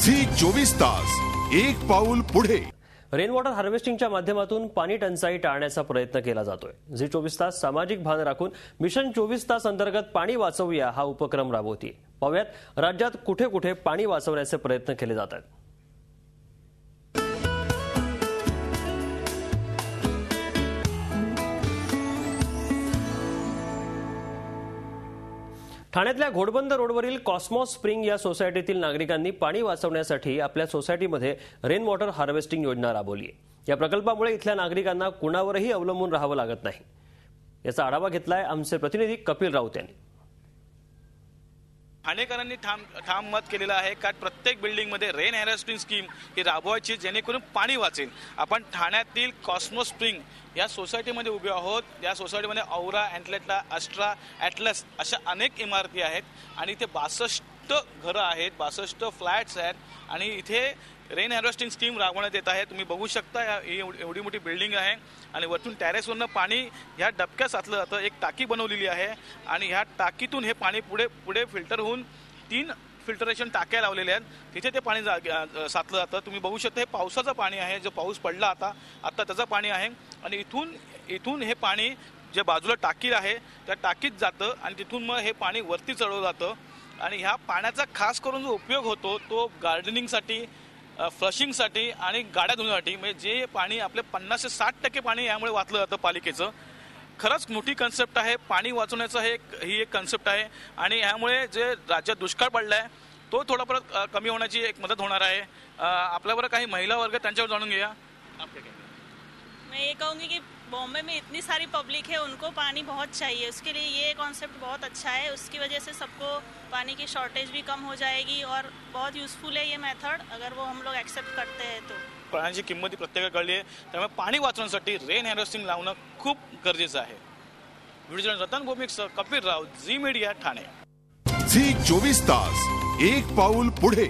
Zee 24 तास एक पाऊल पुढे। रेन वॉटर हार्वेस्टिंगच्या माध्यमातून पाणी टंचाई टाळण्याचा प्रयत्न केला जातोय। झी 24 तास सामाजिक भान राखून मिशन 24 तास अंतर्गत पाणी वाचवूया हा उपक्रम राबवते। पाहुयात राज्यात कुठे कुठे पाणी वाचवण्याचे प्रयत्न केले जात आहेत। ठाण्यातल्या घोडबंदर रोडवरील कॉस्मॉस स्प्रिंग या सोसायटीतील नागरिकांनी पाणी वाचवण्यासाठी आपल्या सोसायटीमध्ये रेन वॉटर हार्वेस्टिंग योजना राबवली आहे। या प्रकल्पामुळे इथल्या नागरिकांना कुणावरही अवलंबून राहावं लागत नाही। याचा आढावा घेतलाय आमचे प्रतिनिधी कपिल राऊत यांनी। ठाणेकरांनी ठाम मत केलेलं आहे का प्रत्येक बिल्डिंगमध्ये रेन हार्वेस्टिंग स्कीम ही राबवायची जेणेकरून पाणी वाचेल। आपण ठाण्यातील कॉस्मॉस स्प्रिंग या सोसायटीमध्ये उभे आहोत। या सोसायटीमध्ये औरा, एंटलेटा, अस्ट्रा, ॲटलस अशा अनेक इमारती आहेत आणि इथे 62 घरं आहेत, 62 फ्लॅट्स आहेत आणि इथे रेन हार्वेस्टिंग स्कीम राबवण्यात येत आहे। तुम्ही बघू शकता एवढी मोठी बिल्डिंग आहे आणि वरतून टेरेसवरनं पाणी ह्या डबक्यात साचलं जातं। एक टाकी बनवलेली आहे आणि ह्या टाकीतून हे पाणी पुढे फिल्टर होऊन 3 फिल्टरेशन टाक्या लावलेल्या आहेत, तिथे ते पाणी साचलं जातं। तुम्ही बघू शकता हे पावसाचं पाणी आहे, जो पाऊस पडला आता त्याचं पाणी आहे आणि इथून हे पाणी जे बाजूला टाकी आहे त्या टाकीत जातं आणि तिथून मग हे पाणी वरती चढवलं जातं आणि ह्या पाण्याचा खास करून जो उपयोग होतो तो गार्डनिंगसाठी, फ्लशिंगसाठी आणि गाड्या धुण्यासाठी, म्हणजे जे पाणी आपले 50 से 60% पाणी यामुळे वाचलं जातं पालिकेचं। खरंच मोठी कन्सेप्ट आहे, पाणी वाचवण्याचं ही एक कन्सेप्ट आहे आणि यामुळे जे राज्यात दुष्काळ पडला आहे तो थोडा परत कमी होण्याची एक मदत होणार आहे। आपल्याबरोबर काही महिला वर्ग त्यांच्यावर जाणून घेऊया। मैं ये कहूँगी कि बॉम्बे में इतनी सारी पब्लिक है, उनको पानी बहुत चाहिए, उसके लिए ये कॉन्सेप्ट बहुत अच्छा है। उसकी वजह से सबको पानी की शॉर्टेज भी कम हो जाएगी और बहुत यूजफुल है ये मेथड, अगर वो हम लोग एक्सेप्ट करते हैं तो। पाण्याची किंमत प्रत्येकाला कळली आहे, त्यामुळे पाणी वाचवण्यासाठी रेन हार्वेस्टिंग लावणं खूप गरजेचं आहे। व्हिडिओ रतन गोमिकसह कपिल राव, झी मीडिया, ठाणे। झी 24 तास एक पाऊल पुढे।